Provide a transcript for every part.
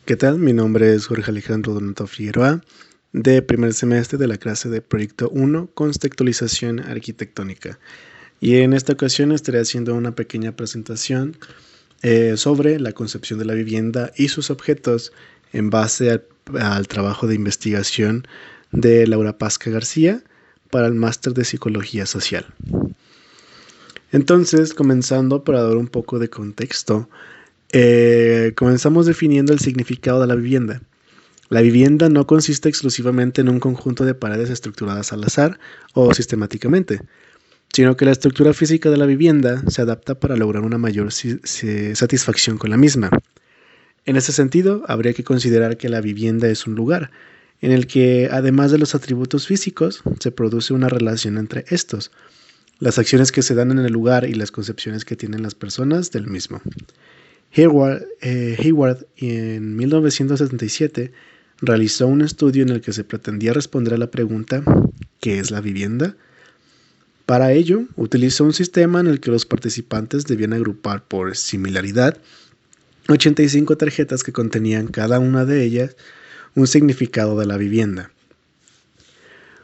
¿Qué tal? Mi nombre es Jorge Alejandro Donato Figueroa, de primer semestre de la clase de Proyecto 1, Contextualización Arquitectónica. Y en esta ocasión estaré haciendo una pequeña presentación sobre la concepción de la vivienda y sus objetos en base al trabajo de investigación de Laura Pasca García para el Máster de Psicología Social. Entonces, comenzando para dar un poco de contexto, comenzamos definiendo el significado de la vivienda. La vivienda no consiste exclusivamente en un conjunto de paredes estructuradas al azar o sistemáticamente, sino que la estructura física de la vivienda se adapta para lograr una mayor satisfacción con la misma. En ese sentido, habría que considerar que la vivienda es un lugar, en el que, además de los atributos físicos, se produce una relación entre estos, las acciones que se dan en el lugar y las concepciones que tienen las personas del mismo. Hayward en 1977 realizó un estudio en el que se pretendía responder a la pregunta ¿qué es la vivienda? Para ello, utilizó un sistema en el que los participantes debían agrupar por similaridad 85 tarjetas que contenían cada una de ellas un significado de la vivienda.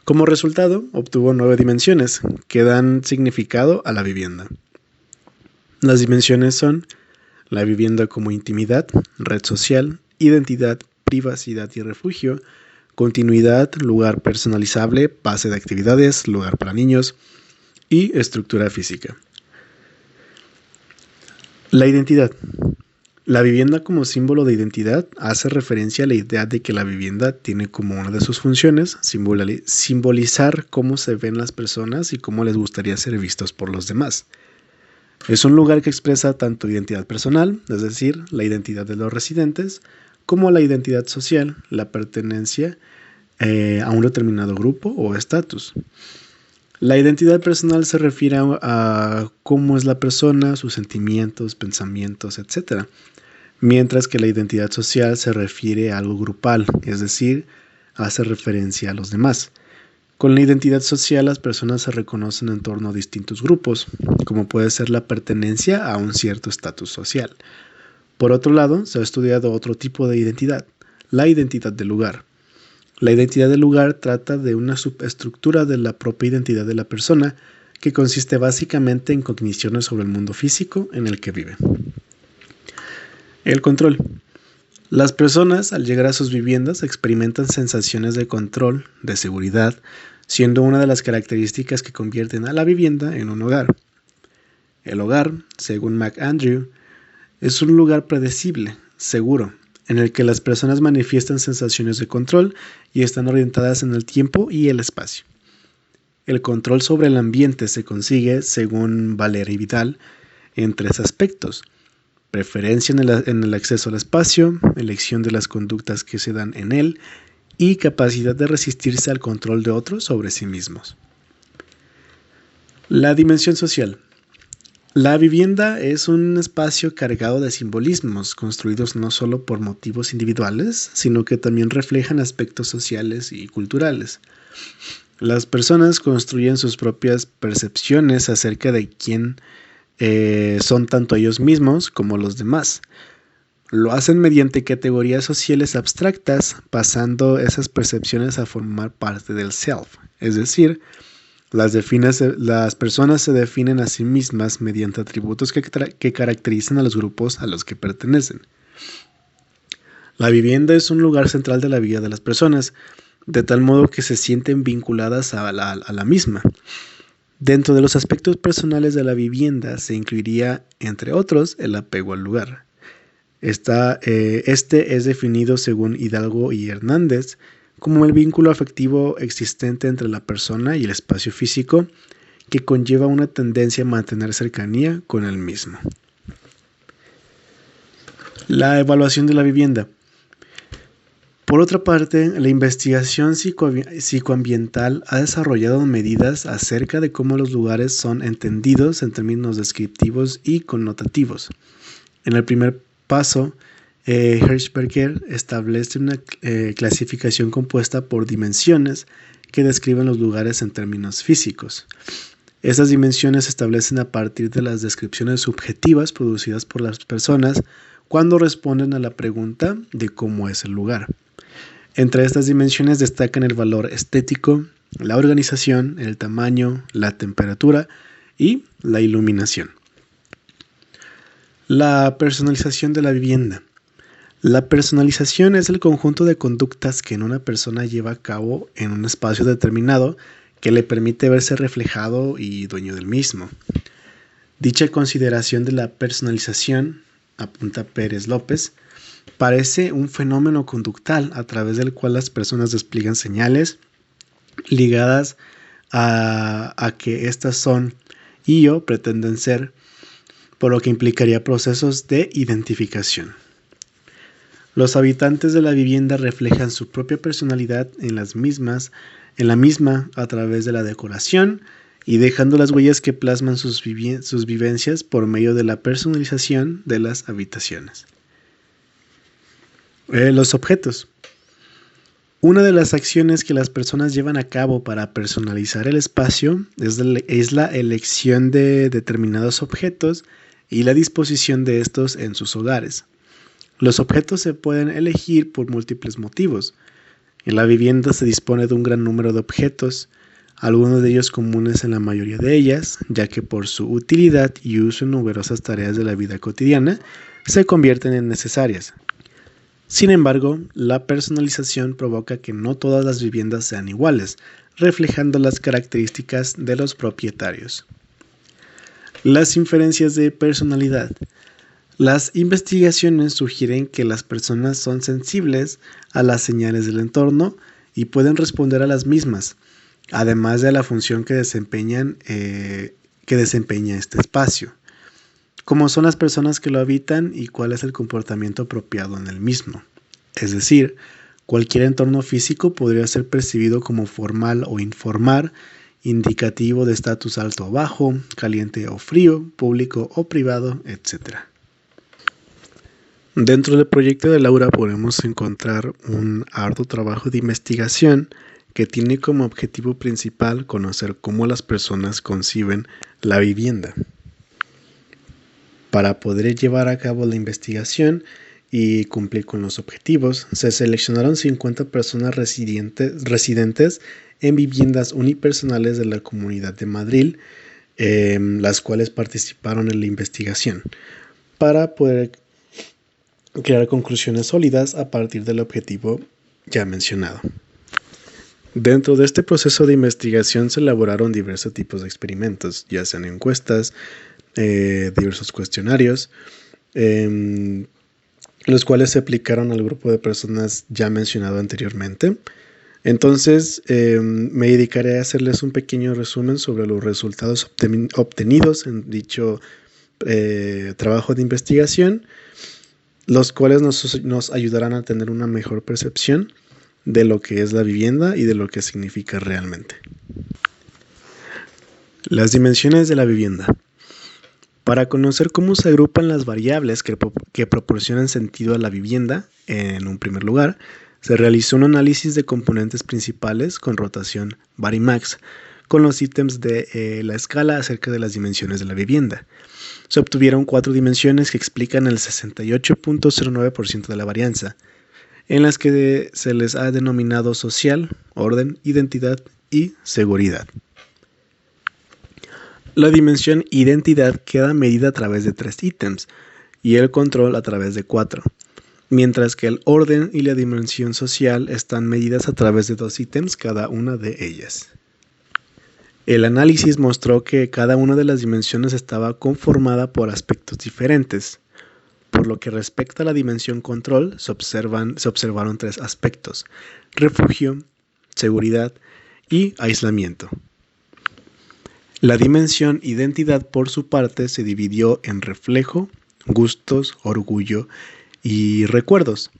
Como resultado, obtuvo 9 dimensiones que dan significado a la vivienda. Las dimensiones son la vivienda como intimidad, red social, identidad, privacidad y refugio, continuidad, lugar personalizable, base de actividades, lugar para niños y estructura física. La identidad. La vivienda como símbolo de identidad hace referencia a la idea de que la vivienda tiene como una de sus funciones simbolizar cómo se ven las personas y cómo les gustaría ser vistos por los demás. Es un lugar que expresa tanto identidad personal, es decir, la identidad de los residentes, como la identidad social, la pertenencia a un determinado grupo o estatus. La identidad personal se refiere a cómo es la persona, sus sentimientos, pensamientos, etc. Mientras que la identidad social se refiere a algo grupal, es decir, hace referencia a los demás. Con la identidad social, las personas se reconocen en torno a distintos grupos, como puede ser la pertenencia a un cierto estatus social. Por otro lado, se ha estudiado otro tipo de identidad, la identidad del lugar. La identidad del lugar trata de una subestructura de la propia identidad de la persona, que consiste básicamente en cogniciones sobre el mundo físico en el que vive. El control. Las personas, al llegar a sus viviendas, experimentan sensaciones de control, de seguridad, siendo una de las características que convierten a la vivienda en un hogar. El hogar, según McAndrew, es un lugar predecible, seguro, en el que las personas manifiestan sensaciones de control y están orientadas en el tiempo y el espacio. El control sobre el ambiente se consigue, según Valery Vidal, en 3 aspectos: preferencia en el acceso al espacio, elección de las conductas que se dan en él y capacidad de resistirse al control de otros sobre sí mismos. La dimensión social. La vivienda es un espacio cargado de simbolismos, construidos no solo por motivos individuales, sino que también reflejan aspectos sociales y culturales. Las personas construyen sus propias percepciones acerca de quién son tanto ellos mismos como los demás. Lo hacen mediante categorías sociales abstractas, pasando esas percepciones a formar parte del self, es decir, las personas se definen a sí mismas mediante atributos que caracterizan a los grupos a los que pertenecen. La vivienda es un lugar central de la vida de las personas, de tal modo que se sienten vinculadas a la misma. Dentro de los aspectos personales de la vivienda se incluiría, entre otros, el apego al lugar. Este es definido, según Hidalgo y Hernández, como el vínculo afectivo existente entre la persona y el espacio físico que conlleva una tendencia a mantener cercanía con el mismo. La evaluación de la vivienda. Por otra parte, la investigación psicoambiental ha desarrollado medidas acerca de cómo los lugares son entendidos en términos descriptivos y connotativos. En el primer paso, Hirschberger establece una clasificación compuesta por dimensiones que describen los lugares en términos físicos. Estas dimensiones se establecen a partir de las descripciones subjetivas producidas por las personas cuando responden a la pregunta de cómo es el lugar. Entre estas dimensiones destacan el valor estético, la organización, el tamaño, la temperatura y la iluminación. La personalización de la vivienda. La personalización es el conjunto de conductas que una persona lleva a cabo en un espacio determinado que le permite verse reflejado y dueño del mismo. Dicha consideración de la personalización, apunta Pérez López, parece un fenómeno conductal a través del cual las personas despliegan señales ligadas a que éstas son y o pretenden ser, por lo que implicaría procesos de identificación. Los habitantes de la vivienda reflejan su propia personalidad en la misma a través de la decoración y dejando las huellas que plasman sus vivencias por medio de la personalización de las habitaciones. Los objetos. Una de las acciones que las personas llevan a cabo para personalizar el espacio es la elección de determinados objetos y la disposición de estos en sus hogares. Los objetos se pueden elegir por múltiples motivos. En la vivienda se dispone de un gran número de objetos, algunos de ellos comunes en la mayoría de ellas, ya que por su utilidad y uso en numerosas tareas de la vida cotidiana se convierten en necesarias. Sin embargo, la personalización provoca que no todas las viviendas sean iguales, reflejando las características de los propietarios. Las inferencias de personalidad. Las investigaciones sugieren que las personas son sensibles a las señales del entorno y pueden responder a las mismas, además de la función que desempeña este espacio. Cómo son las personas que lo habitan y cuál es el comportamiento apropiado en el mismo. Es decir, cualquier entorno físico podría ser percibido como formal o informal, indicativo de estatus alto o bajo, caliente o frío, público o privado, etc. Dentro del proyecto de Laura podemos encontrar un arduo trabajo de investigación que tiene como objetivo principal conocer cómo las personas conciben la vivienda. Para poder llevar a cabo la investigación y cumplir con los objetivos, se seleccionaron 50 personas residentes en viviendas unipersonales de la Comunidad de Madrid, las cuales participaron en la investigación, para poder crear conclusiones sólidas a partir del objetivo ya mencionado. Dentro de este proceso de investigación se elaboraron diversos tipos de experimentos, ya sean encuestas, diversos cuestionarios, los cuales se aplicaron al grupo de personas ya mencionado anteriormente. Entonces, me dedicaré a hacerles un pequeño resumen sobre los resultados obtenidos en dicho trabajo de investigación, los cuales nos ayudarán a tener una mejor percepción de lo que es la vivienda y de lo que significa realmente. Las dimensiones de la vivienda. Para conocer cómo se agrupan las variables que proporcionan sentido a la vivienda, en un primer lugar, se realizó un análisis de componentes principales con rotación Varimax, con los ítems de la escala acerca de las dimensiones de la vivienda. Se obtuvieron 4 dimensiones que explican el 68.09% de la varianza, en las que se les ha denominado social, orden, identidad y seguridad. La dimensión identidad queda medida a través de 3 ítems y el control a través de 4, mientras que el orden y la dimensión social están medidas a través de 2 ítems cada una de ellas. El análisis mostró que cada una de las dimensiones estaba conformada por aspectos diferentes. Por lo que respecta a la dimensión control, se observaron 3 aspectos: refugio, seguridad y aislamiento. La dimensión identidad, por su parte, se dividió en reflejo, gustos, orgullo y recuerdos.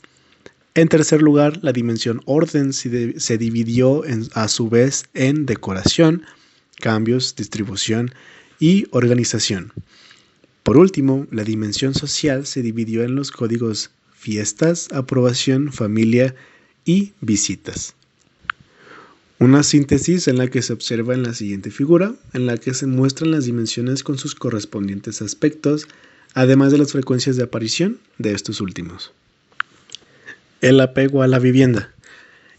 En tercer lugar, la dimensión orden se dividió a su vez en decoración, cambios, distribución y organización. Por último, la dimensión social se dividió en los códigos fiestas, aprobación, familia y visitas. Una síntesis en la que se observa en la siguiente figura, en la que se muestran las dimensiones con sus correspondientes aspectos, además de las frecuencias de aparición de estos últimos. El apego a la vivienda.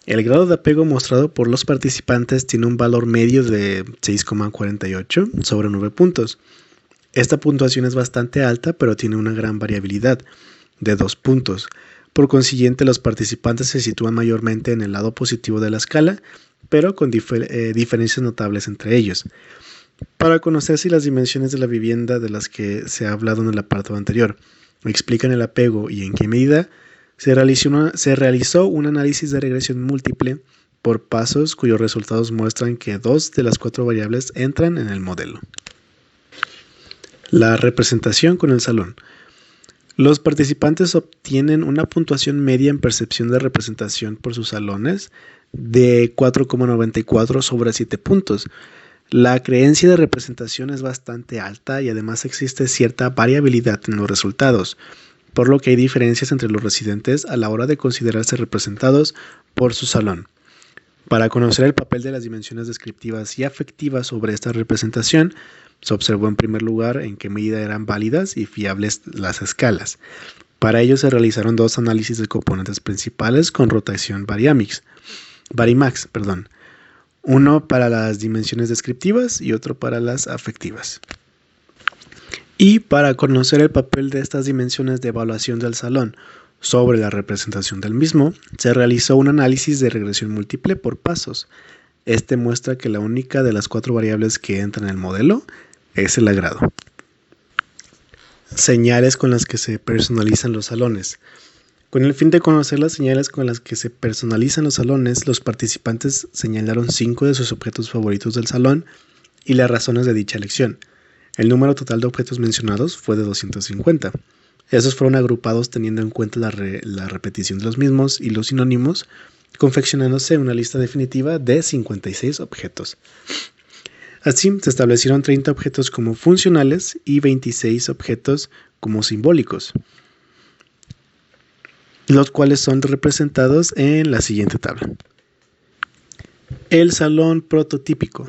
El grado de apego mostrado por los participantes tiene un valor medio de 6,48 sobre 9 puntos. Esta puntuación es bastante alta, pero tiene una gran variabilidad, de 2 puntos. Por consiguiente, los participantes se sitúan mayormente en el lado positivo de la escala, pero con diferencias notables entre ellos. Para conocer si las dimensiones de la vivienda de las que se ha hablado en el apartado anterior explican el apego y en qué medida, se realizó un análisis de regresión múltiple por pasos cuyos resultados muestran que 2 de las 4 variables entran en el modelo. La representación con el salón. Los participantes obtienen una puntuación media en percepción de representación por sus salones de 4,94 sobre 7 puntos. La creencia de representación es bastante alta y además existe cierta variabilidad en los resultados, por lo que hay diferencias entre los residentes a la hora de considerarse representados por su salón. Para conocer el papel de las dimensiones descriptivas y afectivas sobre esta representación, se observó en primer lugar en qué medida eran válidas y fiables las escalas. Para ello se realizaron 2 análisis de componentes principales con rotación Varimax, uno para las dimensiones descriptivas y otro para las afectivas. Y para conocer el papel de estas dimensiones de evaluación del salón sobre la representación del mismo, se realizó un análisis de regresión múltiple por pasos. Este muestra que la única de las 4 variables que entra en el modelo es el agrado. Señales con las que se personalizan los salones. Con el fin de conocer las señales con las que se personalizan los salones, los participantes señalaron 5 de sus objetos favoritos del salón y las razones de dicha elección. El número total de objetos mencionados fue de 250. Esos fueron agrupados teniendo en cuenta la repetición de los mismos y los sinónimos, confeccionándose una lista definitiva de 56 objetos. Así, se establecieron 30 objetos como funcionales y 26 objetos como simbólicos, los cuales son representados en la siguiente tabla. El salón prototípico.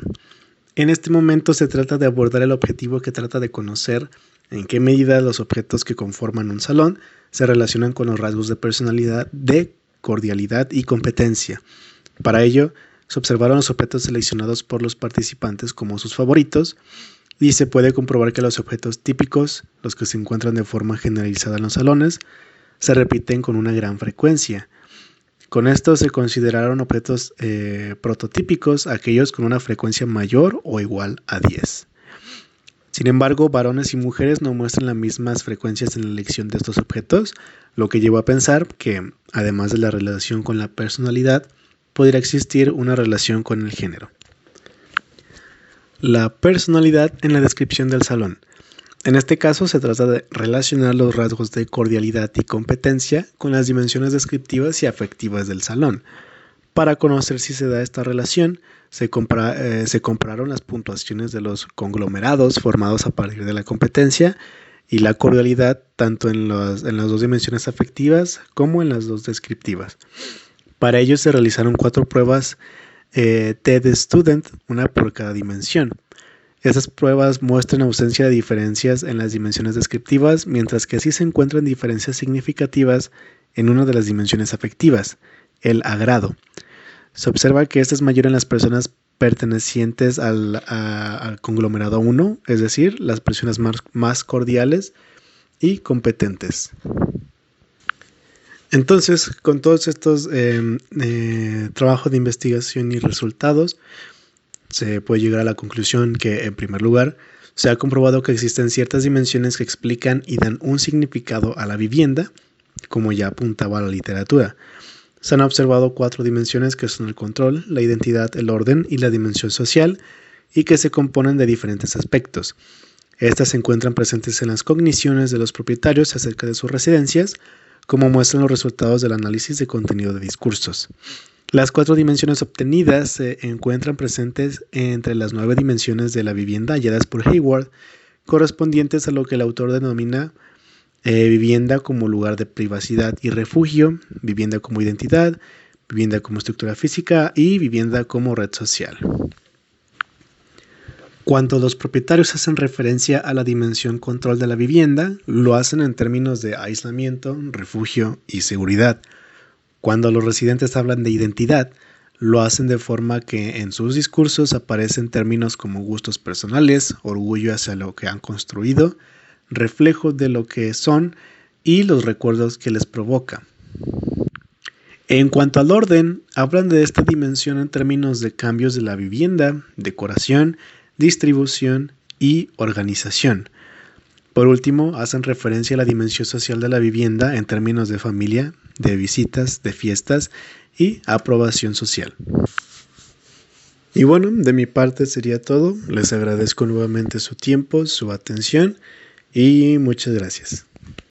En este momento se trata de abordar el objetivo que trata de conocer en qué medida los objetos que conforman un salón se relacionan con los rasgos de personalidad, de cordialidad y competencia. Para ello, se observaron los objetos seleccionados por los participantes como sus favoritos y se puede comprobar que los objetos típicos, los que se encuentran de forma generalizada en los salones, se repiten con una gran frecuencia. Con esto se consideraron objetos prototípicos aquellos con una frecuencia mayor o igual a 10. Sin embargo, varones y mujeres no muestran las mismas frecuencias en la elección de estos objetos, lo que llevó a pensar que, además de la relación con la personalidad, podría existir una relación con el género. La personalidad en la descripción del salón. En este caso se trata de relacionar los rasgos de cordialidad y competencia con las dimensiones descriptivas y afectivas del salón. Para conocer si se da esta relación, se compararon las puntuaciones de los conglomerados formados a partir de la competencia y la cordialidad tanto en las 2 dimensiones afectivas como en las 2 descriptivas. Para ello se realizaron 4 pruebas TED Student, una por cada dimensión. Estas pruebas muestran ausencia de diferencias en las dimensiones descriptivas, mientras que sí se encuentran diferencias significativas en una de las dimensiones afectivas, el agrado. Se observa que este es mayor en las personas pertenecientes al conglomerado 1, es decir, las personas más cordiales y competentes. Entonces, con todos estos trabajos de investigación y resultados, se puede llegar a la conclusión que, en primer lugar, se ha comprobado que existen ciertas dimensiones que explican y dan un significado a la vivienda, como ya apuntaba la literatura. Se han observado 4 dimensiones que son el control, la identidad, el orden y la dimensión social, y que se componen de diferentes aspectos. Estas se encuentran presentes en las cogniciones de los propietarios acerca de sus residencias, como muestran los resultados del análisis de contenido de discursos. Las 4 dimensiones obtenidas se encuentran presentes entre las 9 dimensiones de la vivienda halladas por Hayward, correspondientes a lo que el autor denomina vivienda como lugar de privacidad y refugio, vivienda como identidad, vivienda como estructura física y vivienda como red social. Cuando los propietarios hacen referencia a la dimensión control de la vivienda, lo hacen en términos de aislamiento, refugio y seguridad. Cuando los residentes hablan de identidad, lo hacen de forma que en sus discursos aparecen términos como gustos personales, orgullo hacia lo que han construido, reflejo de lo que son y los recuerdos que les provoca. En cuanto al orden, hablan de esta dimensión en términos de cambios de la vivienda, decoración, distribución y organización. Por último, hacen referencia a la dimensión social de la vivienda en términos de familia, de visitas, de fiestas y aprobación social. Y bueno, de mi parte sería todo. Les agradezco nuevamente su tiempo, su atención y muchas gracias.